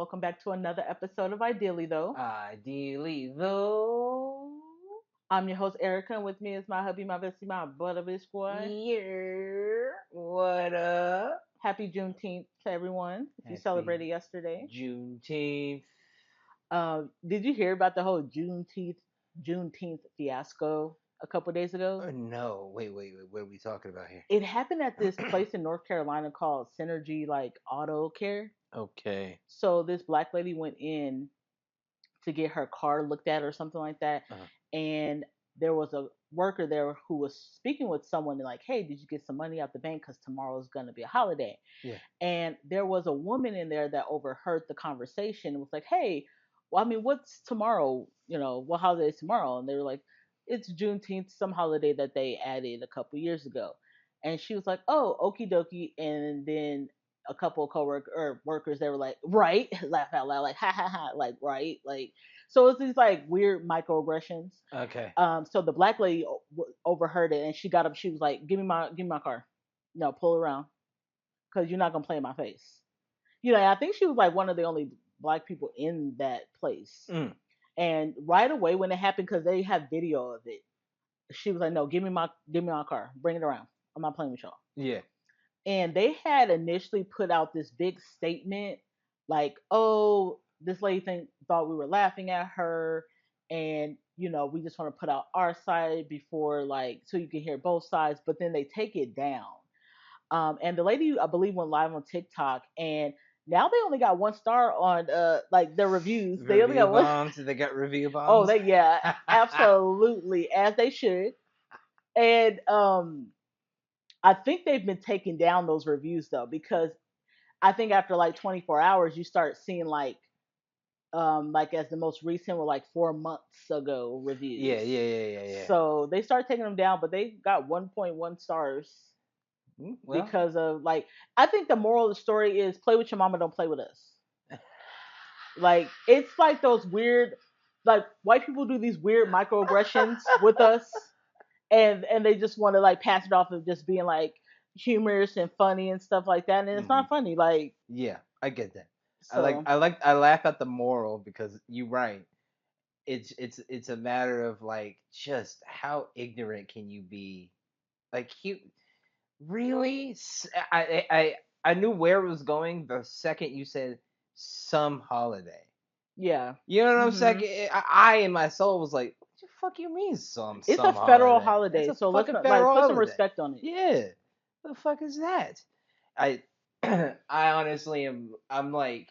welcome back to another episode of Ideally Though. Ideally, though. I'm your host Erica, and with me is my hubby, my bestie, my butter bitch boy. Yeah. What up? Happy Juneteenth to everyone. If you Happy celebrated yesterday, Juneteenth. did you hear about the whole Juneteenth fiasco a couple days ago? No, wait. What are we talking about here? It happened at this place in North Carolina called Synergy Auto Care. Okay. So this black lady went in to get her car looked at or something like that. Uh, And there was a worker there who was speaking with someone like, hey, did you get some money out the bank? Because tomorrow is going to be a holiday. yeah. And there was a woman in there that overheard the conversation and was like, hey, well, I mean, what's tomorrow? What holiday is tomorrow? And they were like, it's Juneteenth, some holiday that they added a couple years ago. And she was like, oh, okie dokie. And then a couple of coworkers or workers, they were like, right, laugh out loud, like, ha ha ha, like, right, like, so it's these like weird microaggressions. Okay. So the black lady overheard it, and she got up. She was like, give me my car. No, pull around, because you're not gonna play in my face. I think she was like one of the only black people in that place. Mm. And right away when it happened, because they have video of it, she was like, no, give me my car, bring it around. I'm not playing with y'all. Yeah. And they had initially put out this big statement like, oh, this lady thought we were laughing at her, and we just want to put out our side before, like, so you can hear both sides. But then they take it down. And the lady, I believe, went live on TikTok, and now they only got 1 star on like their reviews. They only Review got one. bombs. They got review Oh, bombs. they, yeah, absolutely, as they should. And I think they've been taking down those reviews though, because I think after like 24 hours, you start seeing like as the most recent were like 4 months ago Yeah, reviews. yeah, yeah, yeah, yeah. So they started taking them down, but they got 1.1 stars Well, because of, like, I think the moral of the story is play with your mama, don't play with us. Like, it's like those weird, like, white people do these weird microaggressions with us, and they just want to like pass it off of just being like humorous and funny and stuff like that, and it's hmm not funny, like, yeah, I get that. so. I laugh at the moral because you're right. It's a matter of like just how ignorant can you be? Like he really I knew where it was going the second you said some holiday. Yeah. You know what I'm saying? hmm I in my soul was like, what the fuck you mean It's a some federal holiday? That's holiday, a so let's fucking not, like, federal put some holiday. respect on it. Yeah. What the fuck is that? I I honestly I'm like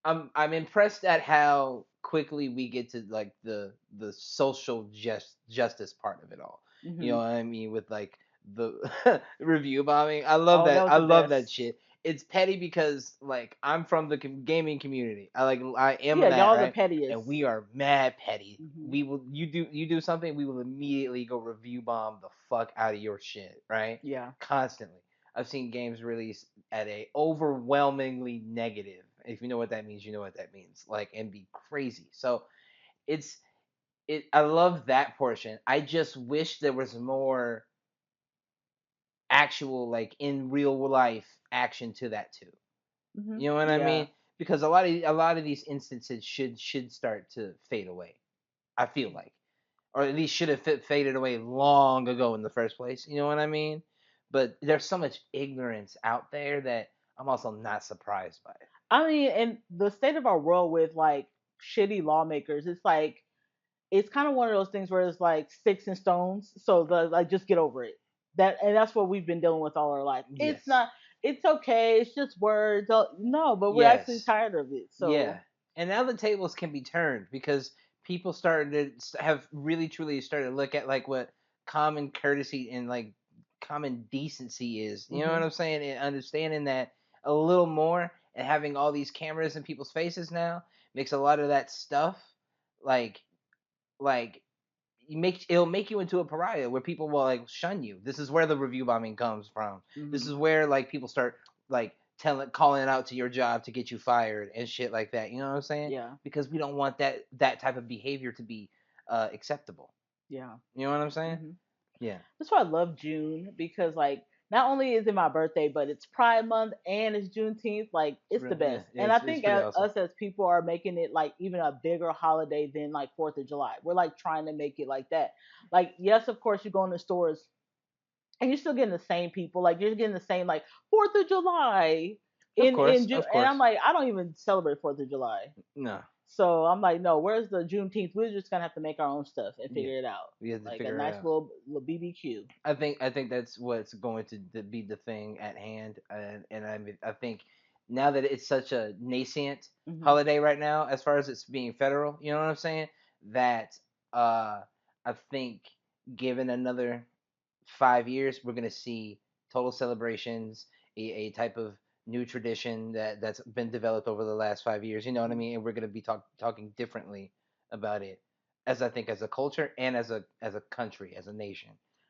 I'm impressed at how quickly we get to like the social justice part of it all. You know hmm what I mean with like the review bombing. I love Oh, that that. was I the love that best. shit. It's petty because like I'm from the gaming community. I am Yeah, that, y'all the right? pettiest. And we are mad petty. hmm We will you do something, we will immediately go review bomb the fuck out of your shit, right? Yeah. Constantly. I've seen games released at a overwhelmingly negative. If you know what that means, you know what that means. Like and be crazy. So it's I love that portion. I just wish there was more actual like in real life action to that too. You know what I Yeah. mean? Because a lot of these instances should start to fade away. I feel like, or at least should have faded away long ago in the first place. You know what I mean? But there's so much ignorance out there that I'm also not surprised by it. I mean, and the state of our world with like shitty lawmakers, it's like, it's kind of one of those things where it's like sticks and stones. So like, just get over it. And that's what we've been dealing with all our life. It's Yes. not. It's okay. It's just words. No, but we're actually Yes. tired of it. Yeah. So. And now the tables can be turned because people started to have really truly started to look at like what common courtesy and like common decency is. You know what hmm I'm saying? And understanding that a little more and having all these cameras in people's faces now makes a lot of that stuff like like it'll make you into a pariah where people will like shun you. This is where the review bombing comes from. This hmm is where like people start like calling it out to your job to get you fired and shit like that. You know what I'm saying? Yeah. Because we don't want that type of behavior to be acceptable. Yeah. You know what I'm saying? hmm Yeah. That's why I love June, because like not only is it my birthday, but it's Pride Month and it's Juneteenth. Like It's it's the real, yeah, best, yeah, and I it's think pretty awesome. us as people are making it like even a bigger holiday than like Fourth of July. We're like trying to make it like that. Like yes, of course you go in the stores and you're still getting the same people. Like you're getting the same like Fourth of July Of in course, June, of and I'm course. like I don't even celebrate Fourth of July. No, So I'm like, no, where's the Juneteenth? We're just gonna have to make our own stuff and yeah, figure it out, we have to like a figure it nice out. little BBQ. I think that's what's going to be the thing at hand, and I think now that it's such a nascent Hmm. holiday right now, as far as it's being federal, you know what I'm saying? That uh, I think given another 5 years, we're gonna see total celebrations, a type of new tradition that's been developed over the last 5 years. You know what I mean? And we're gonna be talking differently about it, as I think as a culture and as a country, as a nation.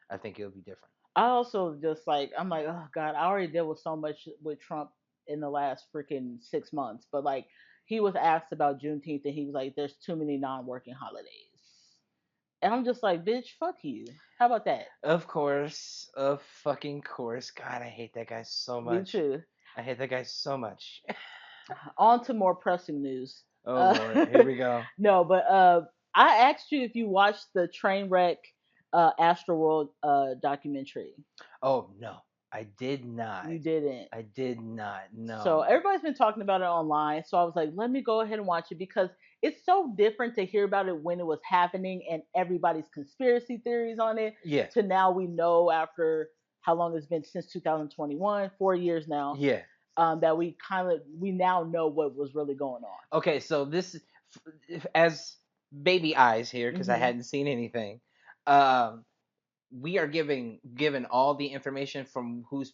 I think it'll be different. I also just like I'm like, oh God, I already dealt with so much with Trump in the last freaking 6 months. But like he was asked about Juneteenth and he was like, there's too many non-working holidays. And I'm just like, bitch, fuck you. How about that? Of fucking course. God, I hate that guy so Me much. too. I hate that guy so much. On to more pressing news. Oh Uh, Lord, here we go. no, but I asked you if you watched the Trainwreck Astro World documentary. Oh no, I did not. You didn't. I did not. So No. everybody's been talking about it online. So I was like, let me go ahead and watch it because it's so different to hear about it when it was happening and everybody's conspiracy theories on it Yeah. to now we know after how long it's been since 2021, 4 years now, Yeah. that we now know what was really going on. Okay, so as baby eyes here, because I Hmm. hadn't seen anything. Um, we are given all the information from who's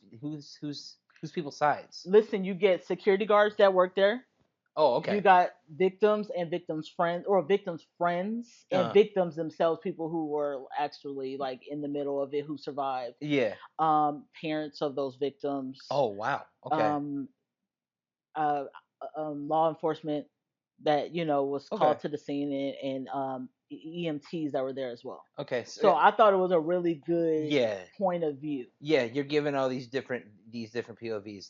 people's sides. Listen, you get security guards that work there. Oh, You okay. got victims and victims' friends, or victims' friends and Uh, victims themselves, people who were actually like in the middle of it who survived. yeah. Parents of those victims, Oh, wow. Okay. um, uh, law enforcement that was Okay. called to the scene, and EMTs that were there as well. Okay. So So I thought it was a really good yeah, point of view. yeah, you're given all these different POVs.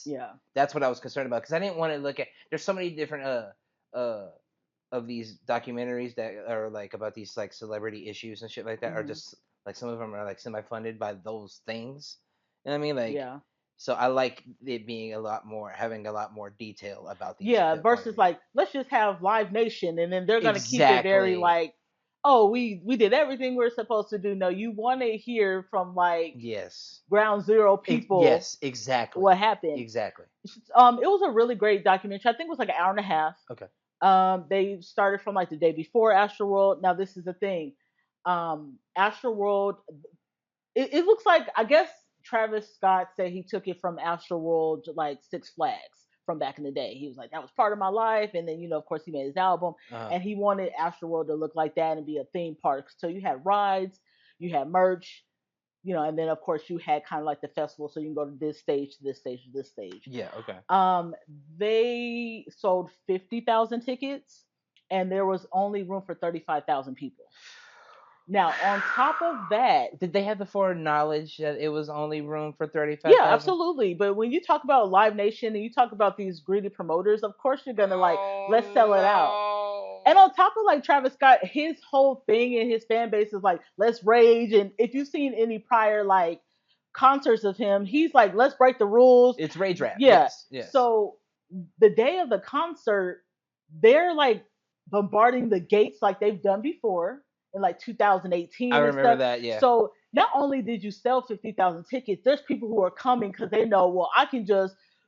Yeah. That's what I was concerned about, because I didn't want to look at. There's so many different uh of these documentaries that are like about these like celebrity issues and shit like that, are Hmm. just like some of them are like semi-funded by those things. You know what I mean? Like, Yeah. so I like it being having a lot more detail about these Yeah, point of versus views. like let's just have Live Nation, and then they're gonna keep it very Exactly. like, oh, we did everything we're supposed to do. No, you want to hear from like Yes. ground zero people Yes. Exactly. what happened. Exactly. It was a really great documentary. I think it was like an hour and a half. Okay. They started from like the day before Astro World. Now this is the thing, Astro World. It looks like, I guess Travis Scott said he took it from Astro World, like Six Flags from back in the day. He was like, that was part of my life, and then of course he made his album, Uh-huh. and he wanted Astro World to look like that and be a theme park. So you had rides, you had merch, and then of course you had kind of like the festival, so you can go to this stage, to this stage, to this stage. Yeah. Okay. Um, they sold 50,000 tickets, and there was only room for 35,000 people. Now, on top of that, Did they have the foreknowledge that it was only room for yeah, 35,000? absolutely. But when you talk about Live Nation and you talk about these greedy promoters, of course you're gonna like, let's sell it out. And Oh on top of like Travis Scott, his whole thing and his fan base is like, let's rage. And if you've seen any prior like concerts of him, he's like, let's break the rules. no! It's rage rap. Yeah. Yes. Yes. So the day of the concert, they're like bombarding the gates like they've done before in like I 2018 and remember stuff. that. Yeah. So not only did you sell 50,000 tickets, there's people who are coming because they know, well,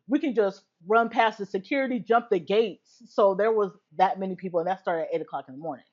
we can just run past the security, jump the gates. So there was that many people, and that started at 8 o'clock in the morning.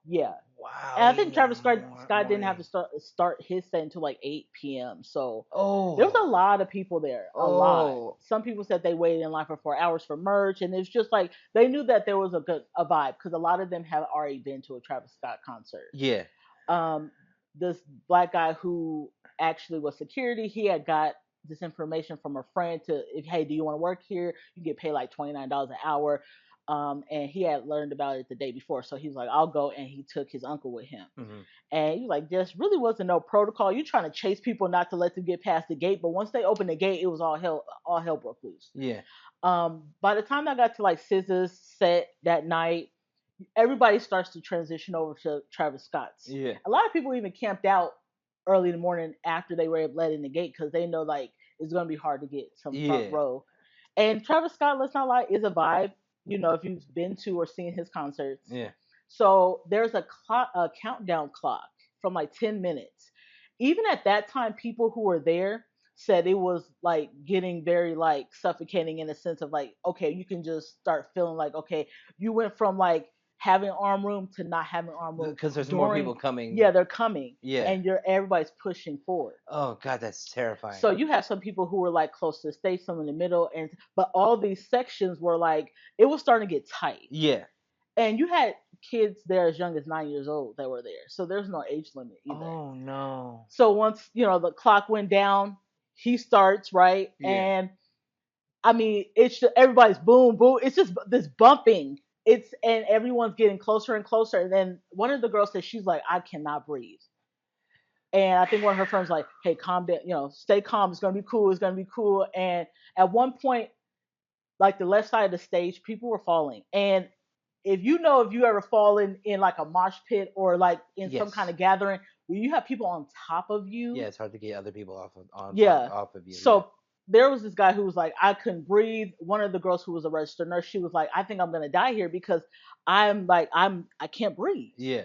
Yeah. Wow. And I think In the Travis Scott didn't have to morning. start his set until like 8 p.m. So there was a Oh. lot of people there, a lot. Oh. Some people said they waited in line for 4 hours for merch, and it's just like they knew that there was a vibe because a lot of them have already been to a Travis Scott concert. Yeah. Um, this black guy who actually was security, he had got this information from a friend to, if hey, do you want to work here? You get paid like $29 an hour. and he had learned about it the day before. So he was like, "I'll go," and he took his uncle with him. Hmm. And he was like, "Just really wasn't no protocol. You're trying to chase people not to let them get past the gate, but once they opened the gate, it was all hell broke loose." Yeah. By the time I got to like SZA's set that night, everybody starts to transition over to Travis Scott's. Yeah. A lot of people even camped out early in the morning after they were let in the gate because they know like it's gonna be hard to get some front Yeah. row. And Travis Scott, let's not lie, is a vibe. You know, if you've been to or seen his concerts. Yeah. So there's a countdown clock from like 10 minutes. Even at that time, people who were there said it was like getting very like suffocating in a sense of like, okay, you can just start feeling like, okay, you went from like having arm room to not having arm room Because there's more during, people coming. yeah, they're coming Yeah. and everybody's pushing forward. Oh God, that's terrifying. So you have some people who were like close to the stage, some in the middle, and but all these sections were like it was starting to get tight. Yeah. And you had kids there as young as 9 years old that were there, so there's no age limit either. Oh no. So once the clock went down, he starts right, Yeah. and I mean it's just, everybody's boom boom. It's just this bumping. It's and everyone's getting closer and closer. And then one of the girls said she's like, I cannot breathe. And I think one of her friends like, hey, calm down, stay calm. It's gonna be cool. It's gonna be cool. And at one point, like the left side of the stage, people were falling. And if you ever fallen in like a mosh pit or like in some kind Yes. of gathering where you have people on top of Yeah, you, it's hard to get other people yeah. off of you. Yeah. So there was this guy who was like, I couldn't breathe. One of the girls who was a registered nurse, she was like, I think I'm gonna die here because I can't breathe. Yeah.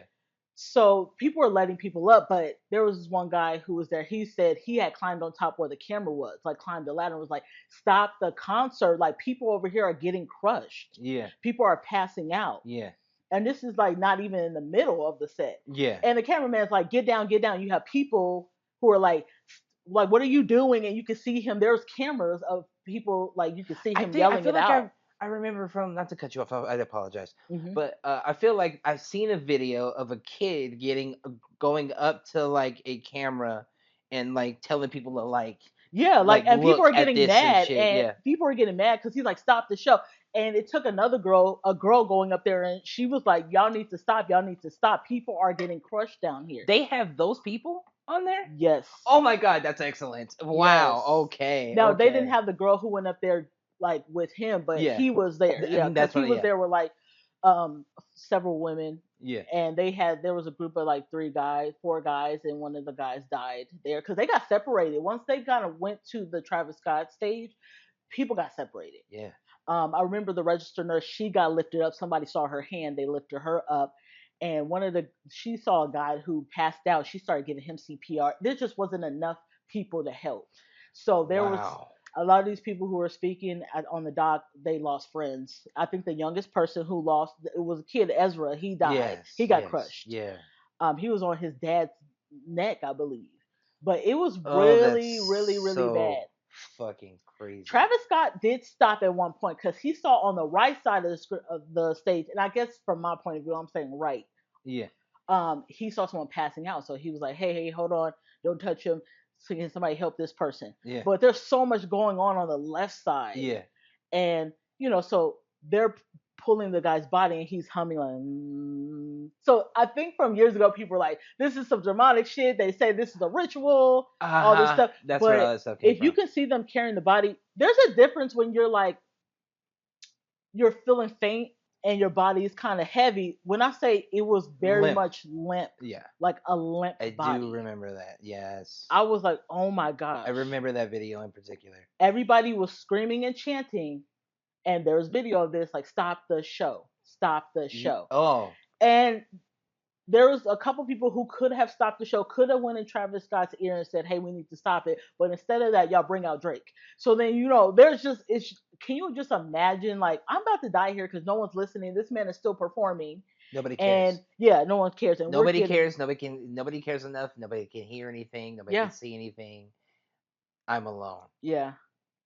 So people were letting people up, but there was this one guy who was there. He said he had climbed on top where the camera was, like climbed the ladder and was like, stop the concert. Like people over here are getting crushed. Yeah. People are passing out. Yeah. And this is like not even in the middle of the set. Yeah. And the cameraman's like, get down, get down. You have people who are like, what are you doing? And you can see him. There's cameras of people, like you can see him I yelling feel it like out. I remember from, not to cut you off, I apologize, Hmm. but I feel like I've seen a video of a kid going up to like a camera and like telling people to Yeah, like, and people look are at getting this and mad, shit. and Yeah. people are getting mad because he's like, stop the show. And it took another girl, a girl going up there, and she was like, y'all need to stop. Y'all need to stop. People are getting crushed down here. They have those people on there? Yes. Oh my God, that's excellent. Wow. Yes. Okay. Now, they didn't Okay. have the girl who went up there, like, with him, but Yeah. he was there. Yeah, And because that's he what. was Yeah. there with, like, um, several women. Yeah. And there was a group of, like, four guys, and one of the guys died there because they got separated. Once they kind of went to the Travis Scott stage, people got separated. Yeah. I remember the registered nurse, she got lifted up. Somebody saw her hand, they lifted her up. And she saw a guy who passed out. She started giving him CPR. There just wasn't enough people to help. So there was Wow. a lot of these people who were speaking on the dock, they lost friends. I think the youngest person who lost, it was a kid, Ezra. He died. Yes. He got Yes. crushed. Yeah. He was on his dad's neck, I believe. But it was Oh, really, that's really, really so bad. fucking crazy. Travis Scott did stop at one point because he saw on the right side of the stage, and I guess from my point of view, I'm saying right. Yeah. He saw someone passing out, so he was like, "Hey, hey, hold on, don't touch him. So can somebody help this person?" Yeah. But there's so much going on the left side, Yeah. and so they're pulling the guy's body, and he's humming like. Mm. So I think from years ago, people were like, "This is some dramatic shit." They say this is a ritual, all this stuff. That's where all But that stuff came if you from. can see them carrying the body, there's a difference when you're like you're feeling faint and your body is kind of heavy. When I say it was very Limp. much limp, Yeah. like a limp I body. do remember that. Yes. I was like, oh my gosh. I remember that video in particular. Everybody was screaming and chanting, and there's video of this, like, stop the show. Stop the show. Oh. And there was a couple people who could have stopped the show, could have went in Travis Scott's ear and said, "Hey, we need to stop it." But instead of that, y'all bring out Drake. So then there's just can you just imagine, like, I'm about to die here because no one's listening. This man is still performing, Nobody cares. and yeah, no one cares. And Nobody cares. Nobody cares enough. Nobody can hear anything. Nobody Yeah. can see anything. I'm alone. Yeah.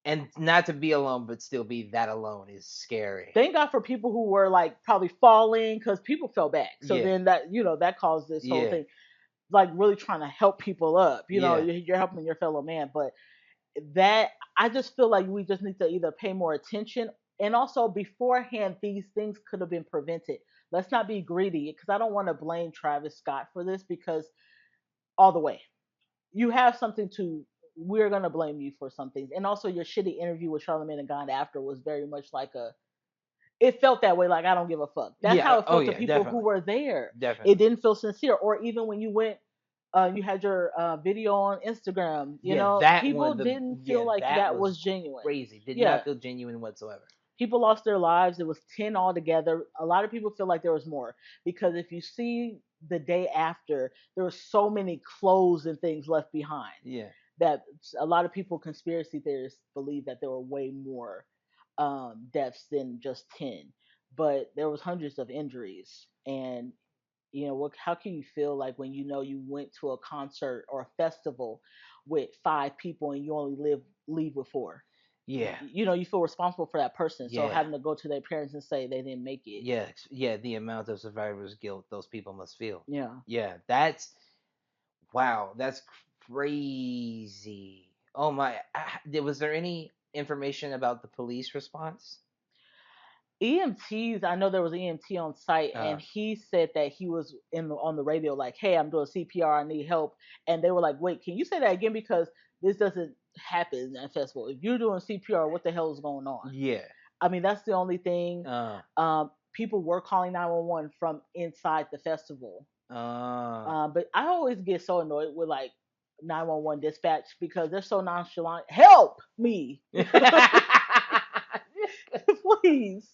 And not to be alone, but still be that alone is scary. Thank God for people who were like probably falling because people fell back. So Yeah. then that caused this whole Yeah. thing, like really trying to help people up. Yeah. You're helping your fellow man, but that I just feel like we just need to either pay more attention and also beforehand, these things could have been prevented. Let's not be greedy, because I don't want to blame Travis Scott for this, because all the way you have something to. We're gonna blame you for some things, and also your shitty interview with Charlamagne and God after was very much like a. It felt that way, like I don't give a fuck. That's Yeah. how it Oh felt to yeah. people who Definitely. were there. It Definitely. didn't feel sincere, or even when you went, you had your video on Instagram. Yeah. That People one. didn't Yeah. feel like That that was was genuine. crazy. Did Yeah, not feel genuine whatsoever. people lost their lives. It was 10 altogether. A lot of people feel like there was more, because if you see the day after, there were so many clothes and things left behind Yeah. that a lot of people, conspiracy theorists, believe that there were way more deaths than just 10. But there was hundreds of injuries. And how can you feel like when you went to a concert or a festival with 5 people and you only leave with 4? Yeah. You feel responsible for that person, so Yeah. having to go to their parents and say they didn't make it. Yeah. Yeah. The amount of survivor's guilt those people must feel. Yeah. Yeah. That's wow. That's crazy. Oh my. Was there any information about the police response? EMTs, I know there was an EMT on site, Uh. and he said that he was on the radio like, "Hey, I'm doing CPR. I need help." And they were like, "Wait, can you say that again? Because this doesn't happen at festival. If you're doing CPR, what the hell is going on?" Yeah. I mean, that's the only thing. Uh. People were calling 911 from inside the festival. Uh. But I always get so annoyed with like 911 dispatch, because they're so nonchalant. Help me, please.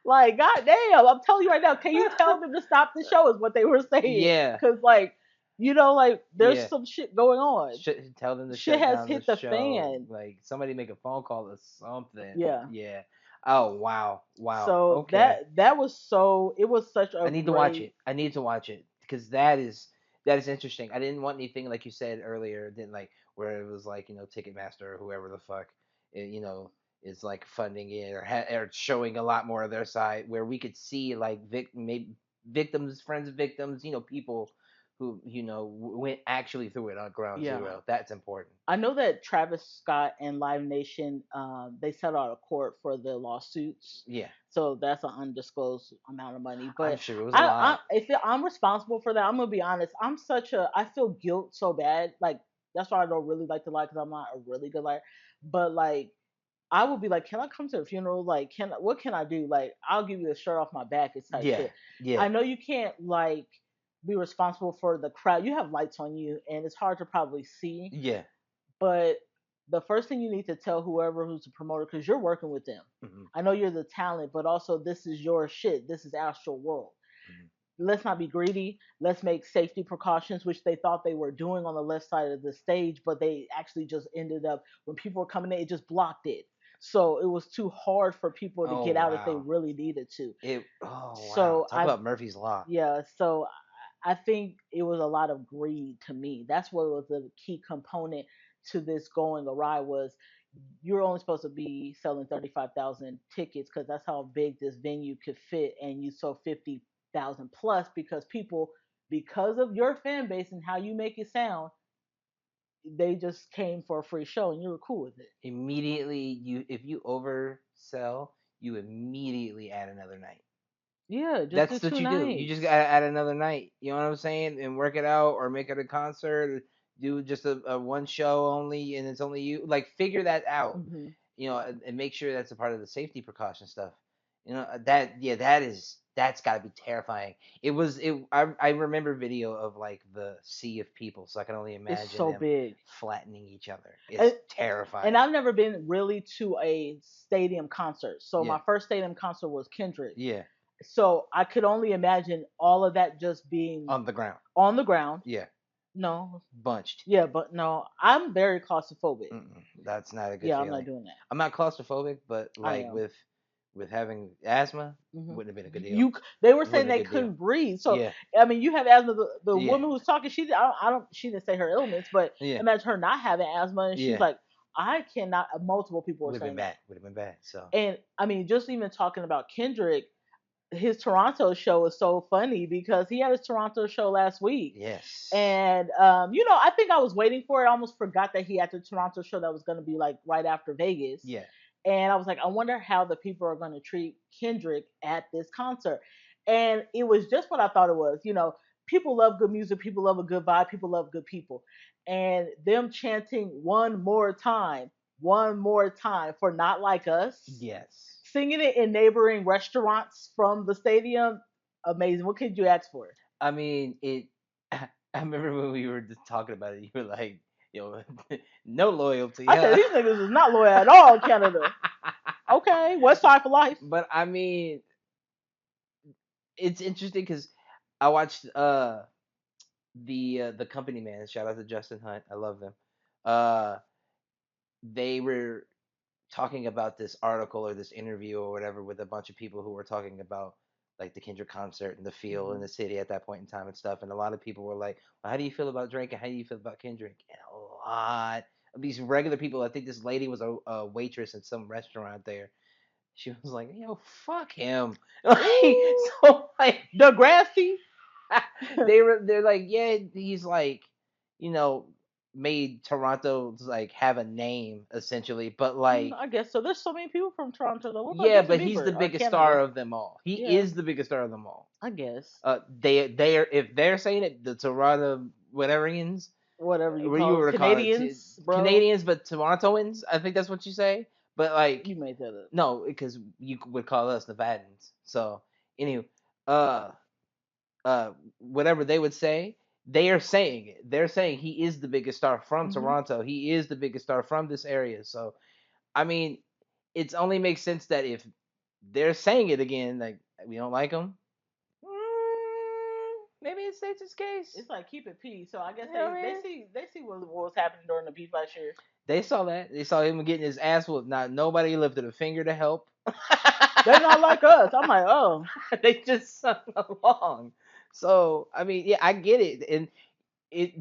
Like, goddamn, I'm telling you right now. Can you tell them to stop the show? Is what they were saying. Yeah. Because like, like there's Yeah. some shit going on. Tell them to Shit shut has down the hit the show. fan. Like somebody make a phone call or something. Yeah. Yeah. Oh wow. Wow. So Okay. that was so. It was such a I need to watch great. it. I need to watch it because that is interesting. I didn't want anything like you said earlier. Didn't like where it was like Ticketmaster or whoever the fuck is like funding it or showing a lot more of their side where we could see like maybe victims, friends of victims, people who went actually through it on ground Yeah. zero. That's important. I know that Travis Scott and Live Nation, they settled out of court for the lawsuits. Yeah, So that's an undisclosed amount of money. I'm But sure it was a lot. I'm responsible for that, I'm gonna be honest. I feel guilt so bad. Like, that's why I don't really like to lie, because I'm not a really good liar. But like, I would be like, can I come to a funeral? Like, what can I do? Like, I'll give you a shirt off my back. It's type Yeah, shit. yeah, I know you can't like be responsible for the crowd. You have lights on you, and it's hard to probably see. yeah. But the first thing you need to tell whoever who's the promoter, because you're working with them. Hmm. I know you're the talent, but also this is your shit. This is Astro World. Hmm. Let's not be greedy. Let's make safety precautions, which they thought they were doing on the left side of the stage, but they actually just ended up, when people were coming in, it just blocked it. So it was too hard for people to Oh get out if they wow. really needed to. Oh wow. So Talk about Murphy's Law. yeah, so I think it was a lot of greed to me. That's what was the key component to this going awry, was you're only supposed to be selling 35,000 tickets, because that's how big this venue could fit, and you sold 50,000 plus, because people, because of your fan base and how you make it sound, they just came for a free show and you were cool with it. Immediately, if you oversell, you immediately add another night. Yeah, just do That's what two you do. You just nights. gotta add another night. You know what I'm saying? And work it out, or make it a concert, or do just a one show only, and it's only you. Like figure that out. Hmm. And make sure that's a part of the safety precaution stuff. That yeah, that's got to be terrifying. It was it. I remember video of like the sea of people, so I can only It's imagine so them big. flattening each other. It's And, and terrifying. I've never been really to a stadium concert. So Yeah, my first stadium concert was Kendrick. yeah, So I could only imagine all of that just being on the ground. on the ground. Yeah, No. bunched. Yeah, but no, I'm very claustrophobic. That's not a good Yeah, I'm not feeling. doing that. I'm not claustrophobic, but I like am. with having asthma, Hmm. wouldn't have been a good deal. You, they were saying Wouldn't a they good deal. couldn't breathe. So Yeah, I mean, you have asthma. The yeah, woman who was talking, I don't, she didn't say her ailments, but yeah, imagine her not having asthma, and she's yeah. like, I cannot. Multiple people were Would have been saying that, bad. Would have been bad. So and I mean, just even talking about Kendrick, his Toronto show is so funny, because he had his Toronto show last week. yes, And I think I was waiting for it. I almost forgot that he had the Toronto show that was going to be like right after Vegas. yeah, And I was like, I wonder how the people are going to treat Kendrick at this concert. And it was just what I thought it was. People love good music, people love a good vibe, people love good people. And them chanting one more time for Not Like Us, Yes. singing it in neighboring restaurants from the stadium, amazing. What could you ask for? I mean, it. I remember when we were just talking about it. You were like, "Yo, no loyalty, I said, huh?" these niggas is not loyal at all in Canada. Okay, West Side for life. But I mean, it's interesting because I watched the Company Man. Shout out to Justin Hunt. I love them. Uh, they were talking about this article or this interview or whatever with a bunch of people who were talking about like the Kendrick concert and the feel in Hmm. the city at that point in time and stuff. And a lot of people were like, well, "How do you feel about Drake and how do you feel about Kendrick?" And a lot of these regular people. I think this lady was a waitress in some restaurant there. She was like, "Yo, fuck him." Like, Ooh, so like Degrassi. they're like, yeah, he's like, you know, made Toronto like have a name essentially, but like, I guess so. There's so many people from Toronto though. What about yeah, Justin but he's the Bieber or biggest star Canada? of them all. He Yeah, is the biggest star of them all. I guess. They are if they're saying it, the Toronto whateverians, Whatever you what do you call it, were to call it, Canadians, bro. Canadians, but Torontoans, I think that's what you say. But like, You made that up. no, because you would call us Nevadans. So anyway, uh, whatever they would say, they are saying it. They're saying he is the biggest star from Hmm. Toronto. He is the biggest star from this area. So I mean, it only makes sense that if they're saying it again, like we don't like him, maybe it states its case. It's like keep it peace. So I guess You know what they I they mean? see they see what was happening during the beef last year. They saw that. They saw him getting his ass whooped. Not nobody lifted a finger to help. They're not like us. I'm like, oh, They just sung along. So I mean, yeah, I get it, and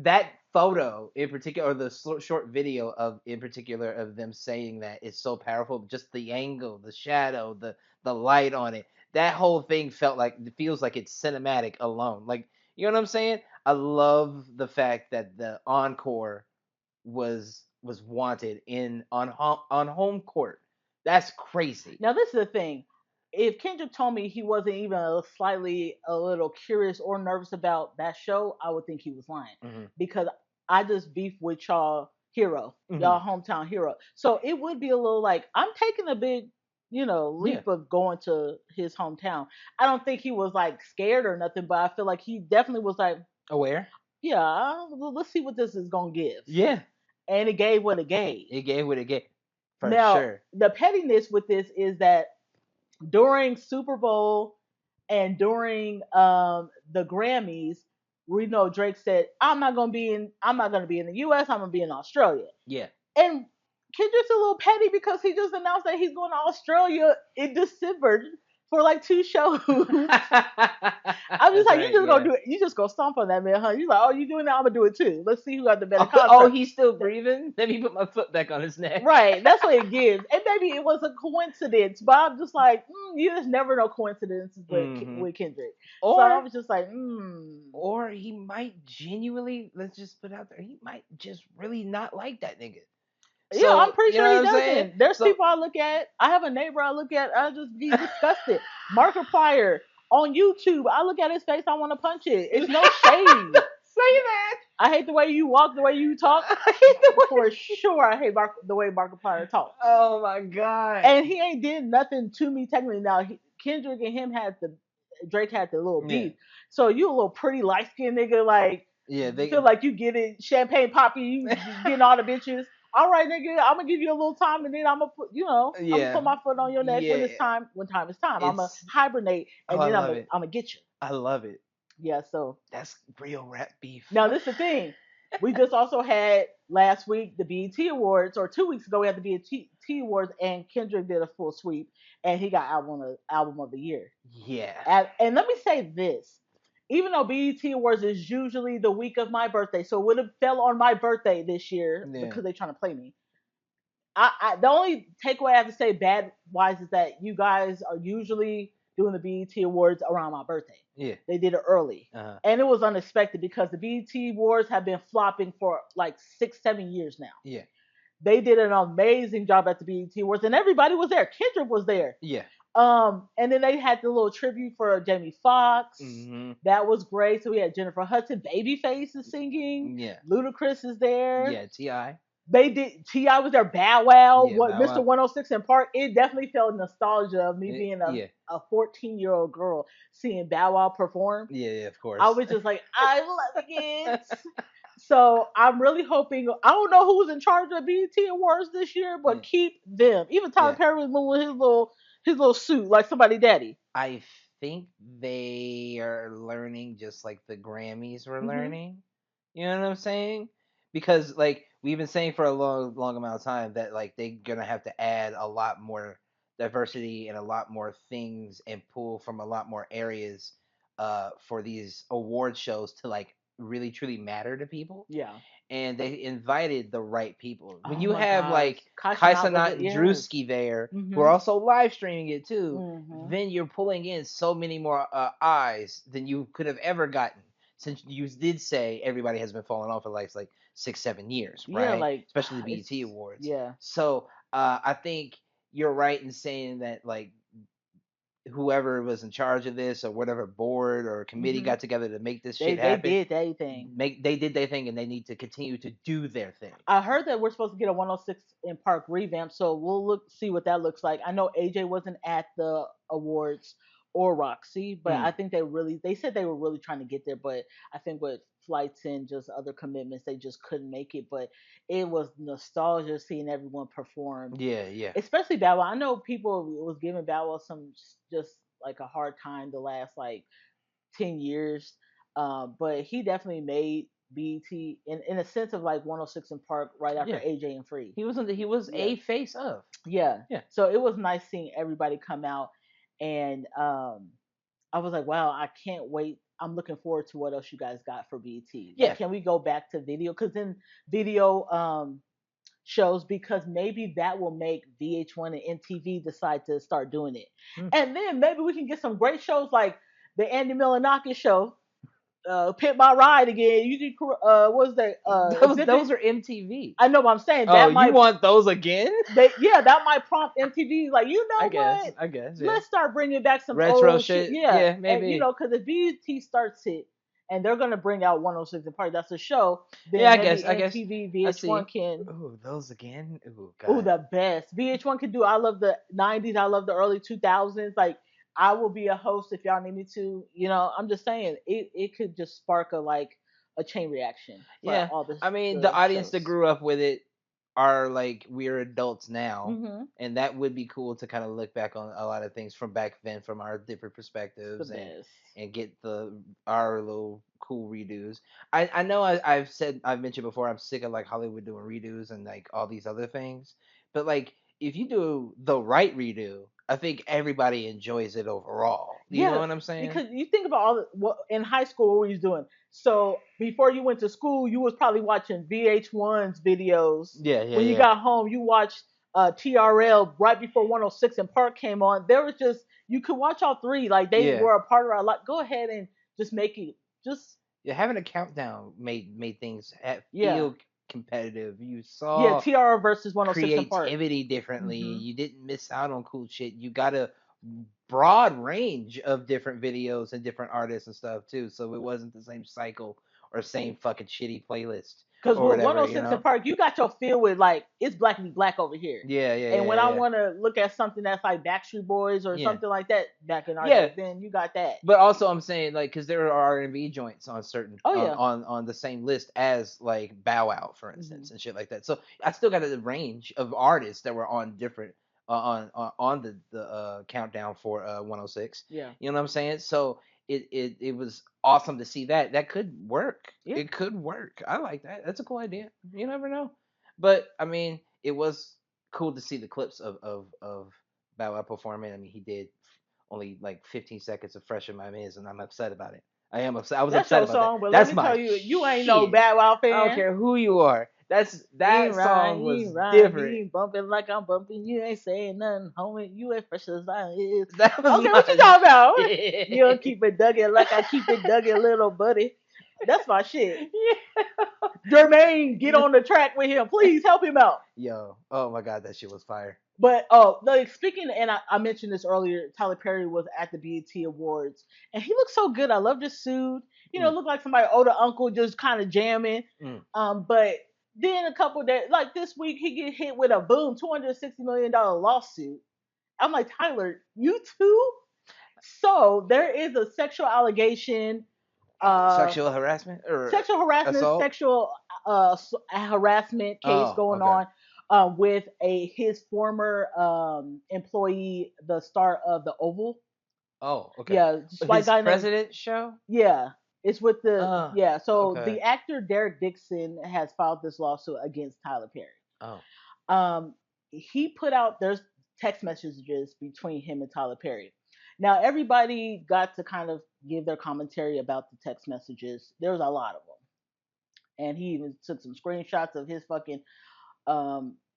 that photo in particular, or the short video of in particular of them saying that is so powerful. Just the angle, the shadow, the light on it. That whole thing it feels like it's cinematic alone. Like you know what I'm saying? I love the fact that the encore was wanted in on home court. That's crazy. now this is the thing. If Kendrick told me he wasn't even a little curious or nervous about that show, I would think he was lying Hmm. because I just beef with y'all hero, Hmm. y'all hometown hero. So it would be a little like I'm taking a big, Yeah. leap of going to his hometown. I don't think he was like scared or nothing, but I feel like he definitely was like, Aware. yeah, let's see what this is gonna give, Yeah. and it gave what it gave. It gave what it gave, for Now sure. the pettiness with this is that during Super Bowl and during the Grammys, we know Drake said, I'm not gonna be in the US, I'm gonna be in Australia." Yeah. And Kendrick's a little petty because he just announced that he's going to Australia in December for like 2 shows. I'm just That's like, you right. just gonna Yeah. do it. You just gonna stomp on that man, huh? You like, oh, you doing that? I'm gonna do it too. Let's see who got the better Oh, contract. he's still breathing. Let me put my foot back on his neck. Right, that's what it gives. And maybe it was a coincidence, but I'm just like, you just never know coincidences with Hmm. with Kendrick. So I Or was just like, or he might genuinely, let's just put it out there, he might just really not like that nigga. yeah, I'm So pretty you know sure he what I'm saying? doesn't. There's So people I look at. I have a neighbor I look at. I just be disgusted. Markiplier on YouTube. I look at his face. I want to punch it. say It's no shade. that. I hate the way you walk, the way you talk. I hate the For way. sure, I hate the way Markiplier talks. Oh my god. And he ain't did nothing to me technically. Now Kendrick and him had the Drake had the little Yeah. beef. So you a little pretty light skinned nigga, like Yeah, feel like you get it champagne poppy, you getting all the bitches. All right, nigga, I'm gonna give you a little time, and then I'm gonna put, I'm gonna yeah. put my foot on your neck when Yeah. it's time. When time is time, I'm gonna It's hibernate, oh, and I then love it. I'm gonna get you. I love it. Yeah. So That's real rap beef. now this is the thing. We just also had last week the BET Awards, or 2 weeks ago we had the BET Awards, and Kendrick did a full sweep, and he got album of the year. Yeah. And let me say this. Even though BET Awards is usually the week of my birthday, so it would have fell on my birthday this year Yeah. because they're trying to play me. The only takeaway I have to say bad wise is that you guys are usually doing the BET Awards around my birthday. Yeah. They did it early. Uh-huh. And it was unexpected because the BET Awards have been flopping for like 6, 7 years now. Yeah. They did an amazing job at the BET Awards, and everybody was there. Kendrick was there. Yeah. And then they had the little tribute for Jamie Foxx. Hmm. That was great. So we had Jennifer Hudson, Babyface is singing, Yeah. Ludacris is there. Yeah. Ti. They did. Ti was there. Bow Wow. Yeah. What Bow Mr. Wow. 106 in Park. It definitely felt nostalgia of me being Yeah. a 14-year-old girl seeing Bow Wow perform. Yeah. Yeah. Of I course. was just like, I love it. So I'm really hoping. I don't know who's in charge of BET Awards this year, Yeah. but keep them. Even Tyler Yeah. Perry was moving his little suit like somebody daddy. I think they are learning just like the Grammys were Hmm. learning. You know what I'm saying? Because like we've been saying for a long, long amount of time that like they're gonna have to add a lot more diversity and a lot more things and pull from a lot more areas for these award shows to like really truly matter to people, Yeah. and they invited the right people. When Oh you my have gosh, like Kashanat was Kaisanat it? and Yes. Drewski there, who are Mhm. also live streaming it too, Mhm. then you're pulling in so many more eyes than you could have ever gotten. Since you did say everybody has been falling off for like 6 7 years, Yeah, right? like Especially the it's BET Awards. yeah. So I think you're right in saying that like whoever was in charge of this or whatever board or committee Mhm. got together to make this They shit they happen, did their thing. they did their thing and they need to continue to do their thing. I heard that we're supposed to get a 106 in Park revamp, so we'll see what that looks like. I know AJ wasn't at the awards or Roxy, but Mm. I think they said they were really trying to get there, but I think with flights and just other commitments, they just couldn't make it. But it was nostalgia seeing everyone perform, Yeah, yeah. especially Bow Wow. I know people was giving Bow Wow some just like a hard time the last like 10 years. But he definitely made BET in a sense of like 106 in Park right after Yeah. AJ and Free. He was Yeah, a face of. yeah. Yeah. So it was nice seeing everybody come out, and I was like, wow, I can't wait. I'm looking forward to what else you guys got for BET. Like, Yeah. can we go back to video? Because then video shows, because maybe that will make VH1 and MTV decide to start doing it, Mm. and then maybe we can get some great shows like the Andy Milonakis show, Pimp My Ride again. You did what was that exhibit? Those are MTV. I know what I'm saying. Oh, That you might want those again? that might prompt MTV like, you I know guess. what? I guess. Yeah. Let's start bringing back some Retro old shit. shit. Yeah, Yeah, and maybe. because if BET starts it and they're gonna bring out 106 and Party, that's a show. Yeah, Then I guess. maybe I guess. MTV, I VH1 see. can. Ooh, those again. Ooh, Oh, God. the best. VH1 can do. I love the 90s. I love the early 2000s. Like, I will be a host if y'all need me to. I'm just saying it could just spark a chain reaction for Yeah, all the I mean, the the audience that shows. grew up with it are like we're adults now, Mhm. and that would be cool to kind of look back on a lot of things from back then, from our different The perspectives, best. and get the our little cool redos. I know I've mentioned before I'm sick of like Hollywood doing redos and like all these other things, but like if you do the right redo, I think everybody enjoys it overall. You know Yeah, what I'm saying? because you think about what in high school what were you doing? So before you went to school, you was probably watching VH1's videos. Yeah, yeah, When you yeah, got home, you watched TRL right before 106 and Park came on. There was just you could watch all three, like they yeah. were a part of our life. Go ahead and just make it just Yeah, having a countdown made things yeah. feel competitive. You Yeah, saw TRL versus 106 and Park. creativity differently. Hmm. You didn't miss out on cool shit. You got a broad range of different videos and different artists and stuff too. So it wasn't the same cycle or same fucking shitty playlist Because or with whatever, 106 and Park, you got your feel with like it's black and black over here. Yeah, yeah, And yeah, when I yeah. want to look at something that's like Backstreet Boys or Yeah. something like that back in our Yeah. day, then you got that. But also I'm saying like because there are R&B joints on certain Oh yeah. on the same list as like Bow Wow for Hmm. instance and shit like that. So I still got a range of artists that were on different on the countdown for 106. Yeah. You know what I'm saying? So it was awesome to see that. That could work. Yeah. It could work. I like that. That's a cool idea. You never know. But I mean, it was cool to see the clips of Bow Wow performing. I mean, he did only like 15 seconds of Fresh in My Miz, and I'm upset about it. I am upset. I was That's upset your about that. song, but let That's me my tell you, you ain't no shit. Bad Wow I don't fan. care who you are. You That ain't song riding, you was ain't riding, different. you ain't bumping like I'm bumping, you ain't saying nothing, homie. You ain't fresh as I is. That was Okay, my what you talking about? You don't shit. keep it duggan like I keep it duggan, little buddy. That's my shit. Yeah. Jermaine, get on the track with him. Please help him out. Yo, oh my god, that shit was fire. But oh, like speaking, and I mentioned this earlier. Tyler Perry was at the BET Awards, and he looked so good. I loved his suit. Mm, Looked like somebody older uncle just kind of jamming. mm. But then a couple of days, like this week, he get hit with a boom $260 million lawsuit. I'm like, Tyler, you too? So there is a sexual allegation, uh, Sexual harassment or sexual harassment, assault? sexual harassment case Oh, going okay. on with a his former employee, the star of the Oval. Oh, okay. Yeah, just white His guy named. president show? Yeah, it's with the Oh, yeah. So okay. the actor Derek Dixon has filed this lawsuit against Tyler Perry. Oh, Um, he put out there's text messages between him and Tyler Perry. Now everybody got to kind of give their commentary about the text messages. There was a lot of them, and he even took some screenshots of his fucking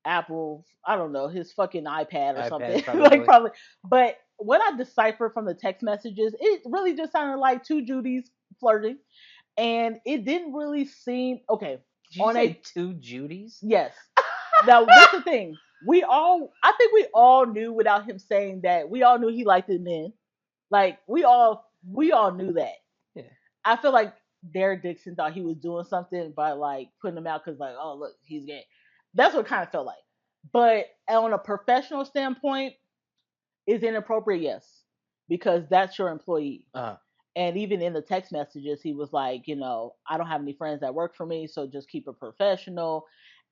Apple, I don't know, his fucking iPad or something. iPad Like probably. probably. But what I deciphered from the text messages, it really just sounded like two Judys flirting. And it didn't really seem okay. Did you On say a two Judys? yes. Now this is the thing. I think we all knew without him saying that, we all knew he liked the men. Like we all knew that. Yeah. I feel like Derek Dixon thought he was doing something by like putting him out because like, oh look, he's gay. That's what it kind of felt like. But on a professional standpoint, is inappropriate, yes, because that's your employee. Uh, And even in the text messages, he was like, I don't have any friends that work for me, so just keep it professional.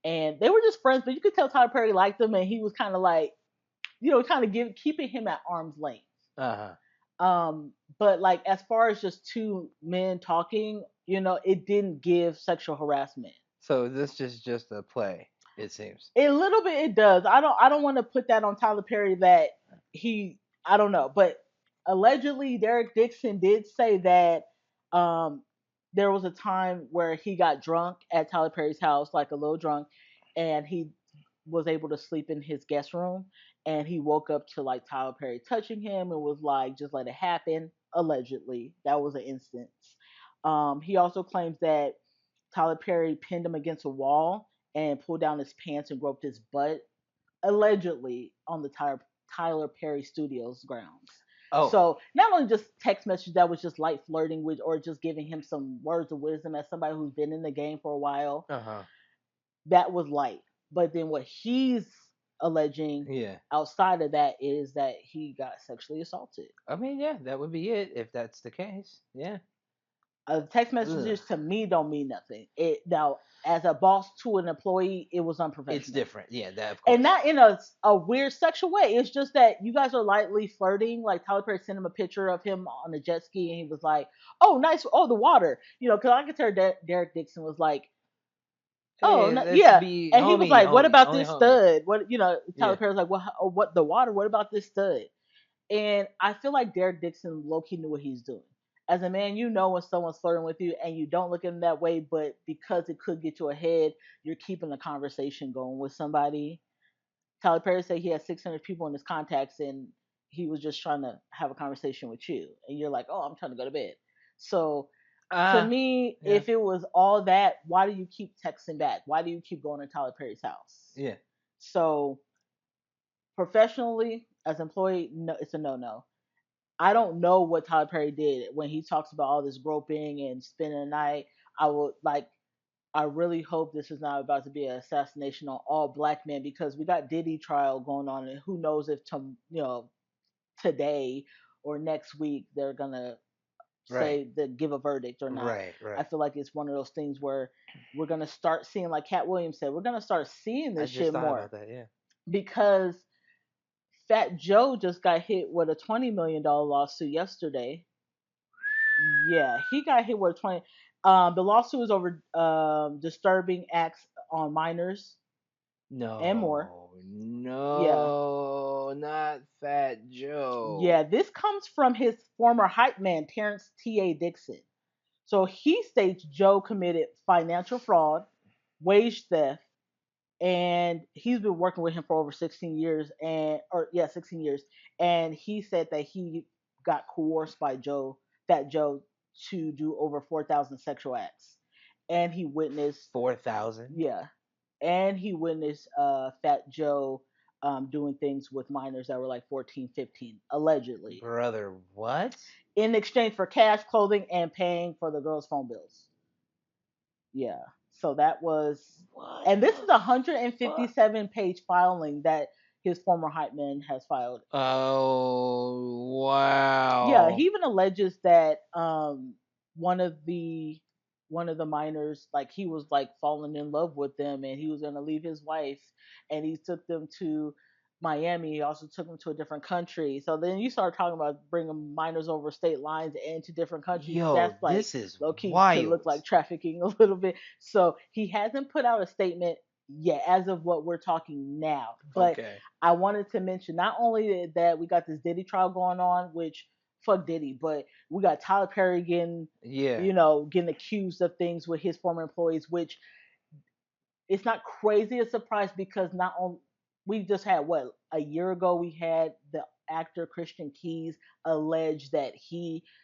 And they were just friends, but you could tell Tyler Perry liked them, and he was kind of like, kind of keeping him at arm's length. uh-huh. But like as far as just two men talking, it didn't give sexual harassment. So this is just a play, it seems. A little bit it does. I don't want to put that on Tyler Perry that he I don't know, but allegedly Derek Dixon did say that um there was a time where he got drunk at Tyler Perry's house, like a little drunk, and he was able to sleep in his guest room, and he woke up to like Tyler Perry touching him and was like, just let it happen. Allegedly. That was an instance. He also claims that Tyler Perry pinned him against a wall and pulled down his pants and groped his butt, allegedly on the Tyler Perry Studios grounds. Oh, So not only just text message that was just light flirting with, or just giving him some words of wisdom as somebody who's been in the game for a while, uh-huh. that was light. But then what he's alleging Yeah. outside of that is that he got sexually assaulted. I mean, yeah, that would be it if that's the case. Yeah. Text Ugh. messages to me don't mean nothing. It now as a boss to an employee, it was It's unprofessional. different. Yeah, that of And course. not in a weird sexual way. It's just that you guys are lightly flirting. Like Tyler Perry sent him a picture of him on a jet ski, and he was like, "Oh, nice. Oh, the water." Because I could tell Derek Dixon was like, "Oh, Hey, no, let's yeah," be and he was homie, like, "What homie, about only this homie. stud? What Tyler Yeah. Perry was like, what the water? What about this stud?" And I feel like Derek Dixon low key knew what he's doing. As a man, you know when someone's flirting with you and you don't look at them that way, but because it could get you ahead, you're keeping the conversation going with somebody. Tyler Perry said he had 600 people in his contacts, and he was just trying to have a conversation with you. And you're like, oh, I'm trying to go to bed. So to Ah, me, yeah. if it was all that, why do you keep texting back? Why do you keep going to Tyler Perry's house? Yeah. So professionally, as an employee, no, it's a no-no. I don't know what Tyler Perry did when he talks about all this groping and spending the night. I would like. I really hope this is not about to be an assassination on all black men, because we got Diddy trial going on, and who knows if today or next week they're gonna Right. say that give a verdict or not. Right. I Right. feel like it's one of those things where we're gonna start seeing, like Cat Williams said, we're gonna start seeing I this just shit thought more, about that. Yeah. because Fat Joe just got hit with a $20 million lawsuit yesterday. Yeah, he got hit with 20. The lawsuit was over disturbing acts on minors and more. No. Yeah. No. Not Fat Yeah, Joe. this comes from his former hype man, Terrence T.A. Dixon. So he states Joe committed financial fraud, wage theft, and he's been working with him for over 16 years, 16 years. And he said that he got coerced by Joe, Fat Joe, to do over 4,000 sexual acts. and he witnessed 4,000, yeah, and he witnessed Fat Joe doing things with minors that were like 14, 15, allegedly, brother. What? in exchange for cash, clothing, and paying for the girls' phone bills. Yeah. So that was, What and this is the a fuck? 157-page filing that his former hype man has filed. Oh Yeah, he wow. even alleges that one of the one of the minors, like, he was like falling in love with them and he was gonna leave his wife, and he took them to Miami. He also took them to a different country. So then you start talking about bringing minors over state lines and to different countries. Yo, That's like this is low key could look wild. like trafficking a little bit. So he hasn't put out a statement yet as of what we're talking now. But Okay. I wanted to mention not only that we got this Diddy trial going on, which fuck Diddy, but we got Tyler Perry getting, Yeah. getting accused of things with his former employees, which it's not crazy a surprise because not only we just had what a year ago we had the actor Christian Keys allege that